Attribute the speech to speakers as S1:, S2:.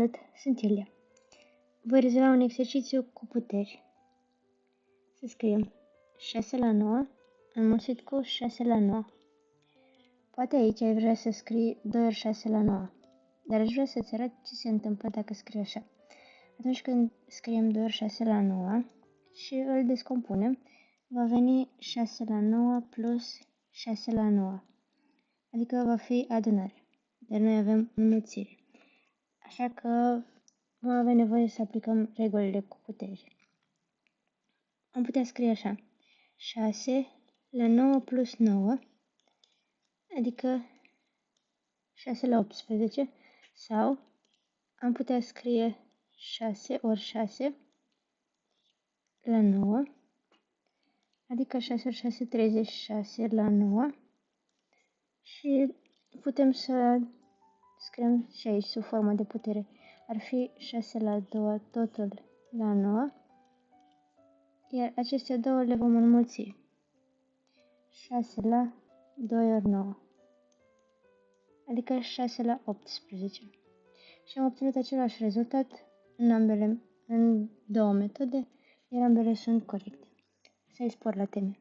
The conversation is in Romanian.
S1: Salut, sunt Iulia. Voi rezolva un exercițiu cu puteri. Să scriem 6 la 9 înmulțit cu 6 la 9. Poate aici ai vrea să scrii 2 ori 6 la 9, dar aș vrea să-ți arăt ce se întâmplă dacă scrii așa. Atunci când scriem 2 ori 6 la 9 și îl descompunem, va veni 6 la 9 plus 6 la 9, adică va fi adunare, dar noi avem înmulțire. Așa că vom avea nevoie să aplicăm regulile cu puteri. Am putea scrie așa: 6 la 9 plus 9, adică 6 la 18, sau am putea scrie 6 ori 6 la 9, adică 6 ori 6, 36 la 9, și putem să scriem și aici sub formă de putere. Ar fi 6 la 2 totul la 9, iar aceste două le vom înmulți. 6 la 2 ori 9, adică 6 la 18. Și am obținut același rezultat în două metode, iar ambele sunt corecte. Să-i spor la teme.